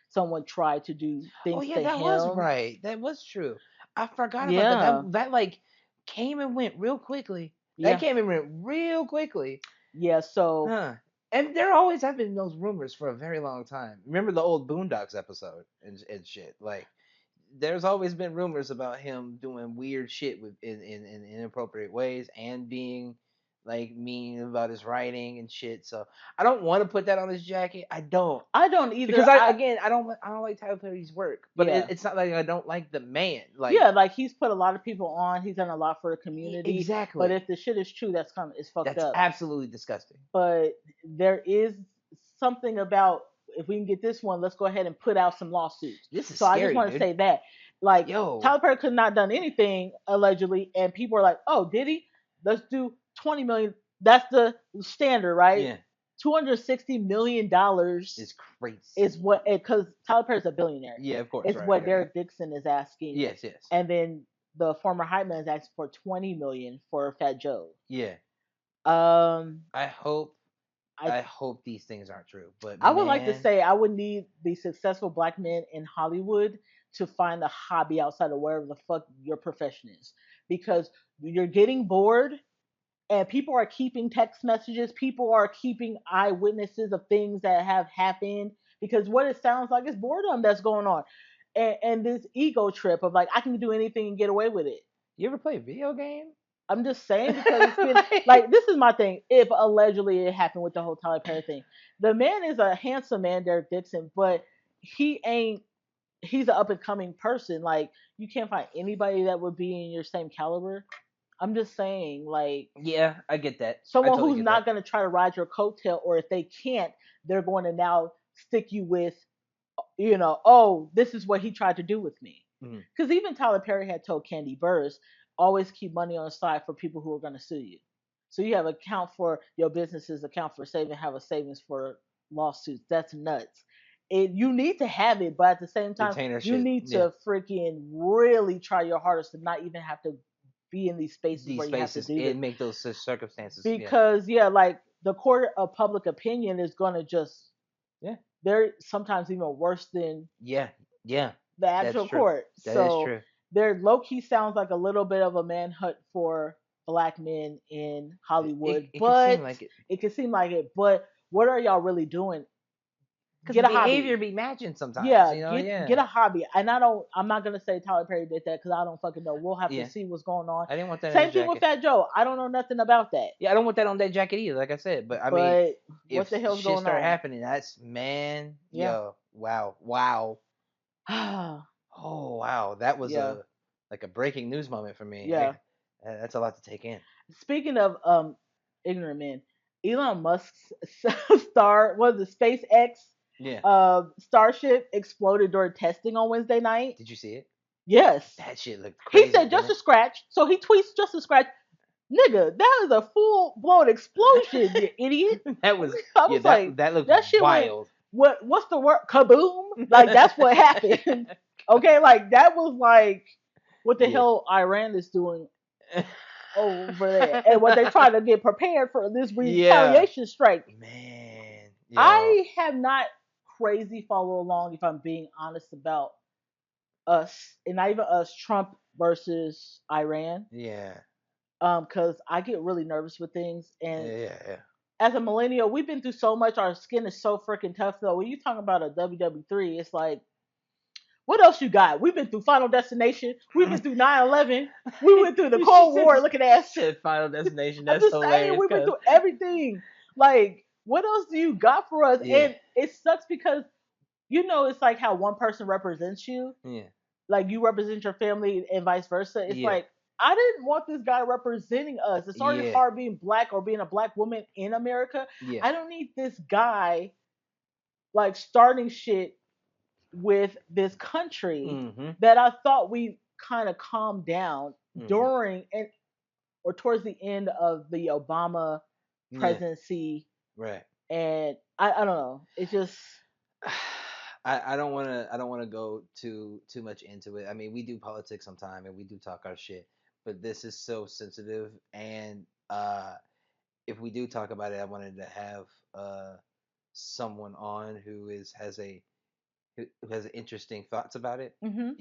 someone tried to do Oh things yeah, to that was him. right. That was true. I forgot about that. Yeah, That like came and went real quickly. That yeah, came and went real quickly. yeah. So Huh. And there always have been those rumors for a very long time. Remember the old Boondocks episode and shit. Like there's always been rumors about him doing weird shit with in inappropriate ways and being like mean about his writing and shit. So I don't want to put that on his jacket. I don't. I don't either. Because I again I don't like Tyler Perry's work, but Yeah, it's not like I don't like the man. Like yeah. Like, he's put a lot of people on. He's done a lot for the community. But exactly, if the shit is true, that's kind of it's fucked that's up. absolutely disgusting. But there is something about, if we can get this one, let's go ahead and put out some lawsuits. This is So I just scary, want to dude. say that, like, Yo, Tyler Perry could not done anything allegedly, and people are like, "Oh, did he? Let's do 20 million." That's the standard, right? yeah, $260 million it's crazy. is what, because Tyler Perry's a billionaire. Yeah, of course, It's right, what right, right. Derek Dixon is asking, Yes, yes, and then the former hype man is asking for 20 million for Fat Joe. yeah. Um, I hope I I hope these things aren't true, but I would like to man, say I would need the successful black men in Hollywood to find a hobby outside of wherever the fuck your profession is, because you're getting bored and people are keeping text messages, people are keeping eyewitnesses of things that have happened, because what it sounds like is boredom that's going on, and this ego trip of like I can do anything and get away with it. you ever play a video game? I'm just saying because it's been like, Like, this is my thing. If allegedly it happened with the whole Tyler Perry thing, the man is a handsome man, Derek Dixon, but he ain't. He's an up and coming person. Like, you can't find anybody that would be in your same caliber. I'm just saying, like, yeah, I get that. I someone totally who's get not that. going to try to ride your coattail, or if they can't, they're going to now stick you with, oh, this is what he tried to do with me. Mhm. Because even Tyler Perry had told Candy Burris, always keep money on the side for people who are going to sue you. So you have account for your businesses, account for saving, have a savings for lawsuits. That's nuts. You need to have it, but at the same time, Retainer you shit. need Yeah. to freaking really try your hardest to not even have to be in these spaces These where you have to spaces do this. and make those circumstances. Yeah. Because yeah, like, the court of public opinion is going to just, Yeah. they're sometimes even worse than Yeah. Yeah. the That's actual true. court. That is So true. there low key sounds like a little bit of a manhunt for black men in Hollywood, It could seem but like it it can seem like it. But what are y'all really doing? because the Get a behavior hobby. be matching sometimes. Yeah, You know. get Yeah. a hobby. And I don't. I'm not gonna say Tyler Perry did that because I don't fucking know. We'll have to Yeah. see what's going on. I didn't want that in his Same thing with jacket. Fat Joe. I don't know nothing about that. Yeah, I don't want that on that jacket either. Like I said, but I mean, But if what the hell's shit going start on? happening, that's man, Yeah. yo, wow, wow, oh wow, that was Yeah. a like a breaking news moment for me. Yeah. That's a lot to take in. Speaking of ignorant men, Elon Musk's star was it SpaceX Yeah, starship exploded during testing on Wednesday night. did you see it? Yes. That shit looked He crazy, said didn't just a it? scratch. So he tweets just a scratch. Nigga, that is a full blown explosion, you idiot. That was I yeah, was like, that looked that shit went, wild. what's the word? Kaboom? Like, that's what happened. Okay, like, that was like what the Yeah. hell Iran is doing over there, and what they try to get prepared for this Yeah, retaliation strike. man, yo, I have not crazy follow along, if I'm being honest, about us, and not even us, Trump versus Iran. Yeah. Because I get really nervous with things, and Yeah. Yeah. as a millennial, we've been through so much. Our skin is so freaking tough. Though when you talk about a WW3, it's like, what else you got? We've been through Final Destination. We've been through 9/11. We went through the she Cold said War. Look at she that. said Final Destination. I'm That's just saying, hilarious, we went cause through everything. Like, what else do you got for us? yeah, And it sucks because it's like how one person represents you, yeah, like you represent your family and vice versa. It's yeah, like I didn't want this guy representing us. It's already yeah, hard being black or being a black woman in America. yeah. I don't need this guy like starting shit with this country Mm-hmm. that I thought we kind of calmed down Mm-hmm. during and or towards the end of the Obama Yeah. presidency. Right. And I don't know. It's just I don't wanna go too much into it. I mean, we do politics sometime and we do talk our shit, but this is so sensitive. And if we do talk about it, I wanted to have someone on who has interesting thoughts about it. hmm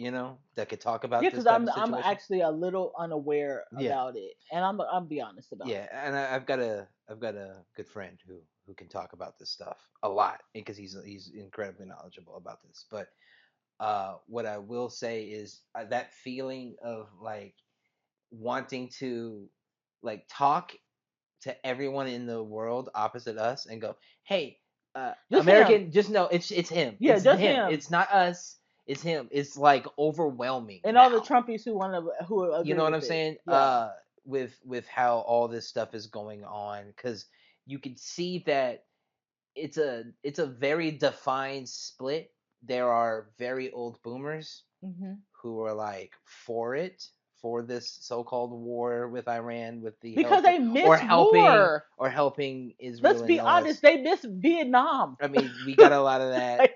That could talk yeah, about this because type of I'm situation. actually a little unaware Yeah. about it, and I'm be honest about Yeah, and I've got a good friend who can talk about this stuff a lot because he's incredibly knowledgeable about this. But what I will say is that feeling of like wanting to like talk to everyone in the world opposite us and go, hey, it. Just him. American, just know it's him, Yeah, it's just him, him. it's not us, it's him. It's like overwhelming And all the now. Trumpies who You agree know what with I'm it. saying? Yeah. With how all this stuff is going on, because you can see that it's a very defined split. There are very old boomers hmm who are like for it, for this so-called war with Iran, with the Because help they or miss helping war. or helping Let's Israel and be honest. us. They miss Vietnam. I mean, we got a lot of that. Like,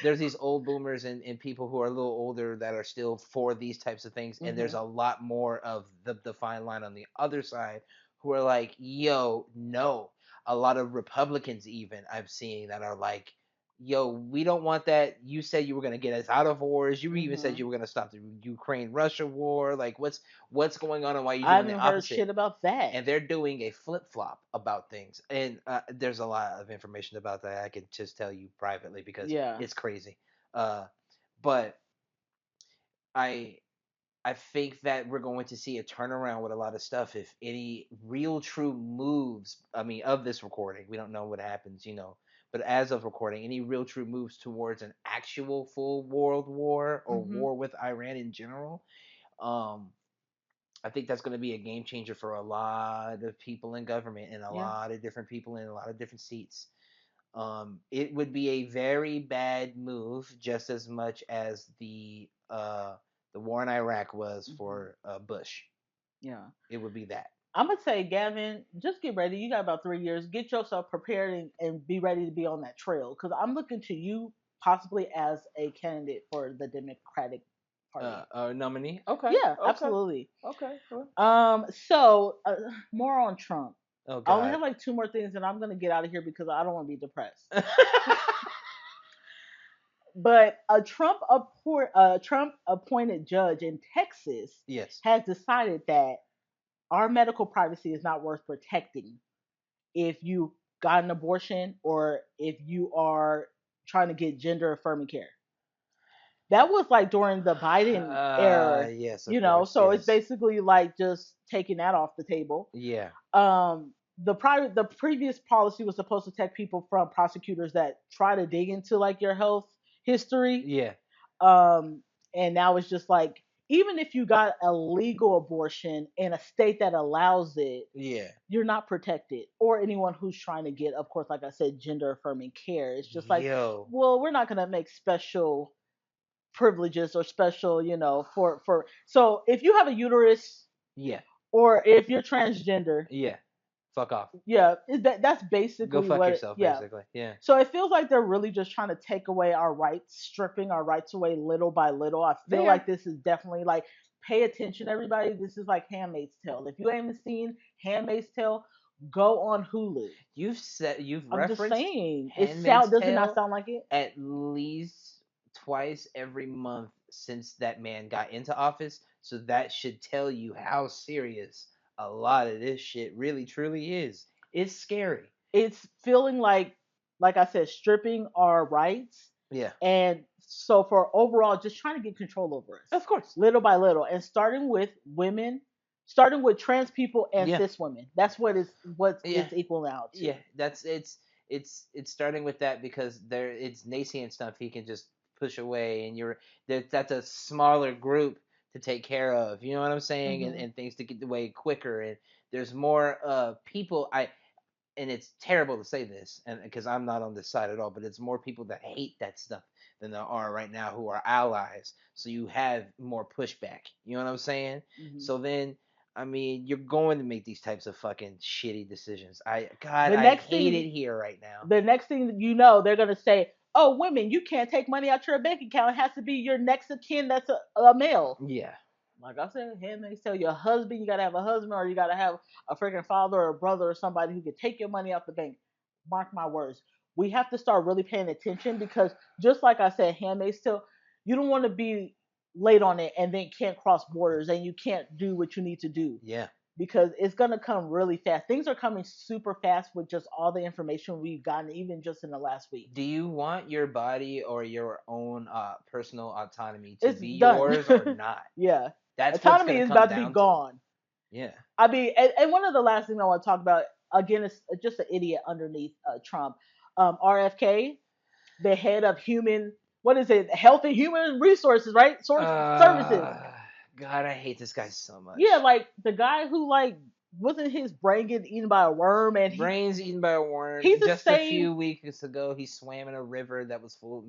There's these old boomers and people who are a little older that are still for these types of things, and there's hmm a lot more of the fine line on the other side who are like, yo, no. A lot of Republicans even I've seen that are like, yo, we don't want that. You said you were gonna get us out of wars. You even said hmm you were gonna stop the Ukraine Russia war. Like, what's going on and why are you I doing haven't the even heard opposite? shit about that. And they're doing a flip flop about things. And there's a lot of information about that I can just tell you privately because Yeah. it's crazy. Uh, but I I think that we're going to see a turnaround with a lot of stuff if any real true moves. I mean, of this recording, we don't know what happens, But as of recording, any real true moves towards an actual full world war or hmm war with Iran in general, um, I think that's going to be a game changer for a lot of people in government and a Yeah. lot of different people in a lot of different seats. It would be a very bad move, just as much as the war in Iraq was hmm for Bush. Yeah. It would be that. I'm gonna say, Gavin, just get ready. You got about 3 years. Get yourself prepared and be ready to be on that trail. Because I'm looking to you possibly as a candidate for the Democratic Party. Nominee. Okay. Yeah, Okay. absolutely. Okay. Cool. So more on Trump. Oh I only God. have like two more things, and I'm gonna get out of here because I don't want to be depressed. But a Trump appointed judge in Texas Yes. has decided that our medical privacy is not worth protecting if you got an abortion or if you are trying to get gender affirming care. That was like during the Biden era, Yes, of course. so it's Yes. basically like just taking that off the table. Yeah. The previous policy was supposed to protect people from prosecutors that try to dig into like your health history. Yeah. um and now it's just like, even if you got a legal abortion in a state that allows it, Yeah. you're not protected, or anyone who's trying to get, of course, like I said, gender affirming care. It's just like, Yo. well, we're not going to make special privileges or special, for so if you have a uterus Yeah. or if you're transgender, Yeah. Fuck off. yeah, that's Go basically fuck what yourself, yeah. basically. Yeah. So it feels like they're really just trying to take away our rights, stripping our rights away little by little. I feel They are. like this is definitely like, pay attention, everybody. This is like Handmaid's Tale. If you haven't seen Handmaid's Tale, go on Hulu. You've I'm just referenced saying. Handmaid's Does it not Tale sound like it? at least twice every month since that man got into office. So that should tell you how serious a lot of this shit really truly is. It's scary. It's feeling like I said, stripping our rights, Yeah, and so for overall, just trying to get control over us, of course. little by little, and starting with women, starting with trans people and Yeah, cis women. That's what yeah, it's equaling out to. yeah. That's it's starting with that because there it's nascent stuff he can just push away, and that's a smaller group to take care of. You know what I'm saying? Hmm. And things to get away quicker, and there's more people. And it's terrible to say this, and because I'm not on this side at all, but it's more people that hate that stuff than there are right now who are allies. So you have more pushback. You know what I'm saying? Hmm. So then, I mean, you're going to make these types of fucking shitty decisions. God, The I next hate thing, it here right now. the next thing that you know, they're gonna say, "Oh, women, you can't take money out your bank account. It has to be your next of kin that's a male." Yeah, Like I said, handmaid's tell your husband, you gotta have a husband, or you gotta have a freaking father or a brother or somebody who can take your money out the bank. Mark my words. We have to start really paying attention because just like I said, handmaid's tale, you don't want to be late on it and then can't cross borders and you can't do what you need to do yeah. because it's gonna come really fast. Things are coming super fast with just all the information we've gotten, even just in the last week. Do you want your body or your own personal autonomy to It's be done. yours or not? Yeah. That's what's Autonomy gonna is come about to be down to. gone. Yeah. I mean, and one of the last things I want to talk about again is just an idiot underneath Trump. RFK, the head of human, what is it? Health and Human Resources, right? Source services. Uh, God, I hate this guy so Yeah, much. like the guy who like wasn't his brain getting eaten by a worm, and Brains eaten by a worm. he's the Just a same. few weeks ago, he swam in a river that was full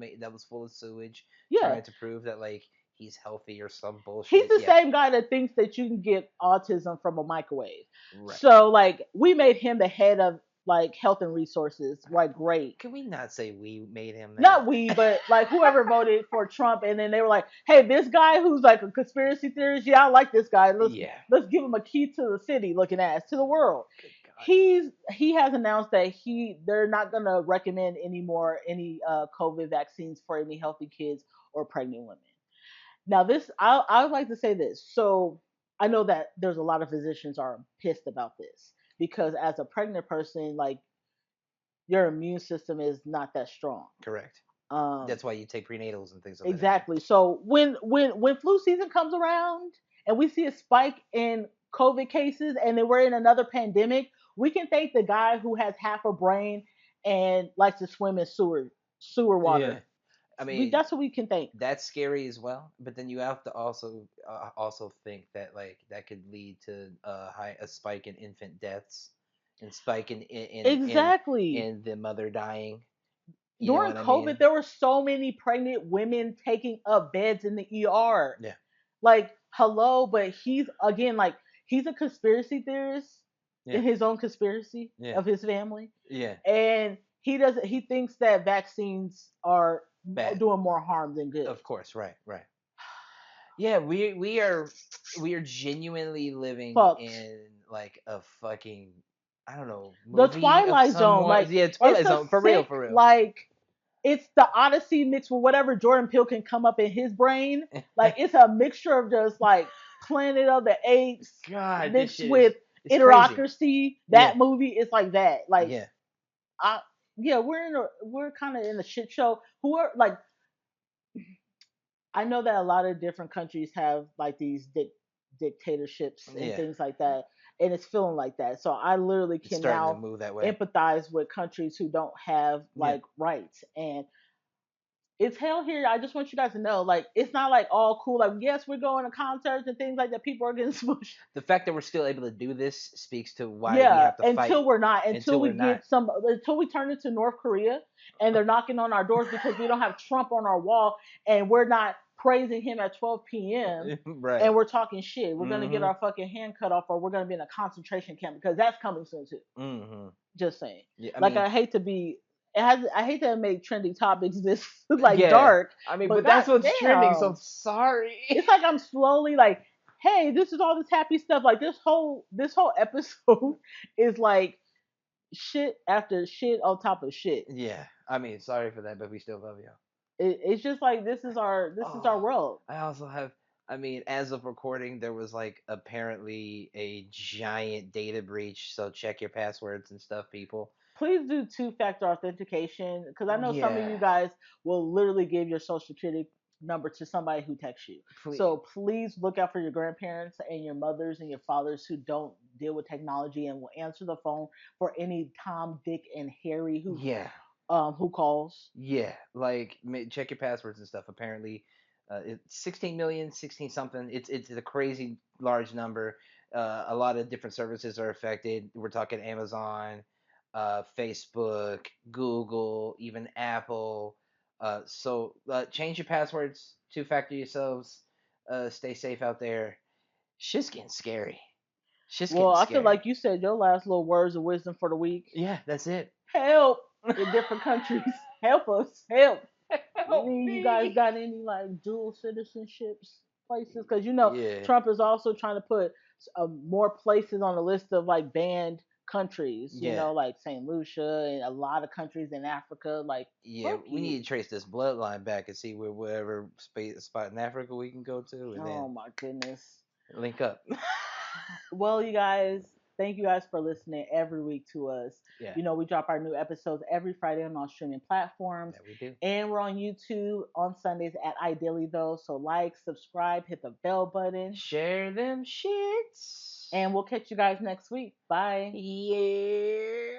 of sewage, Yeah, trying to prove that like he's healthy or some he's bullshit. the Yeah, same guy that thinks that you can get autism from a microwave. right. So like we made him the head of like health and resources. Like great. Can we not say we made him that? Not we, but like whoever voted for Trump, and then they were like, "Hey, this guy who's like a conspiracy theorist, yeah, I like this guy. Yeah. Let's give him a key to the city, looking ass to the world." Good God. He has announced that they're not gonna recommend anymore any COVID vaccines for any healthy kids or pregnant women. Now, this I would like to say this. So I know that there's a lot of physicians are pissed about this because as a pregnant person, like your immune system is not that strong. Correct. Um, That's why you take prenatals and things of that nature. Exactly. So when flu season comes around and we see a spike in COVID cases and then we're in another pandemic, we can thank the guy who has half a brain and likes to swim in sewer Yeah. water. I We mean, That's what we can thank. that's scary as well. But then you have to also think that like that could lead to a spike in infant deaths and spike Exactly. in the mother dying. You know During what I COVID, mean? there were so many pregnant women taking up beds in the ER. Yeah. Like, hello, but he's again like he's a conspiracy theorist Yeah. in his own conspiracy Yeah. of his family, Yeah. and he thinks that vaccines are Bad. doing more harm than good. Of course. Right. Right. Yeah. We are genuinely living Fucked. in like a fucking I don't know The movie of Twilight Zone, somewhat. like Yeah. it's Twilight a Zone for real. sick For real. like it's the Odyssey mixed with whatever Jordan Peele can come up in his brain. Like it's a mixture of just like Planet of the Apes God, this mixed shit is with it's crazy. Idiocracy. Yeah. That movie is like that. Like Yeah. I yeah, we're kind of in a shit show. Who are like I know that a lot of different countries have like these dictatorships and Yeah. things like that, and it's feeling like that. So I literally It's can starting to now move that way. empathize with countries who don't have Yeah. like rights, and it's hell here. I just want you guys to know, like, it's not like all cool. Like, yes, we're going to concerts and things like that. People are getting smushed. The fact that we're still able to do this speaks to why we Yeah, have to fight until until we we're not. get until we turn into North Korea and they're knocking on our doors because we don't have Trump on our wall and we're not praising him at 12 p.m. Right. and we're talking shit. We're gonna get Mhm. our fucking hand cut off or we're gonna be in a concentration camp because that's coming soon too. Mhm. Just saying. Yeah. I Like mean, I hate to be. I hate to make trending topics this like yeah. dark, I mean, but but that's god what's trending. So damn, I'm sorry. it's like I'm slowly like, hey, this is all this happy stuff. Like this whole episode is like shit after shit on top of shit. Yeah. I mean, sorry for that, but we still love you. It's just like this is our Oh, world. I also have. I mean, as of recording, there was like apparently a giant data breach. So check your passwords and stuff, people. Please do two-factor authentication because I know some of you Yeah, guys will literally give your social security number to somebody who texts you. please. So please look out for your grandparents and your mothers and your fathers who don't deal with technology and will answer the phone for any Tom, Dick, and Harry Yeah, who calls. yeah. Like check your passwords and stuff. Apparently, it's 16 million, 16 something. It's a crazy large number. A lot of different services are affected. We're talking Amazon, Facebook, Google, even Apple. So change your passwords, two-factor yourselves. Stay safe out there. Shit's getting scary. Shit's Well, getting I feel scary. like you said your last little words of wisdom for the week. Yeah, that's it. Help in different countries. Help us. Help. Help Any you guys me. got any like dual citizenships places? Because Yeah, Trump is also trying to put more places on the list of like banned countries. yeah, Like Saint Lucia and a lot of countries in Africa. Like yeah. fuck We you. need to trace this bloodline back and see where whatever spot in Africa we can go to, and Oh then my goodness. link up. Well, you guys, thank you guys for listening every week to us. Yeah, We drop our new episodes every Friday on all streaming platforms. that we do. And we're on YouTube on Sundays at Ideally Though. So like, subscribe, hit the bell button. Share them shits. And we'll catch you guys next week. Bye. Yeah.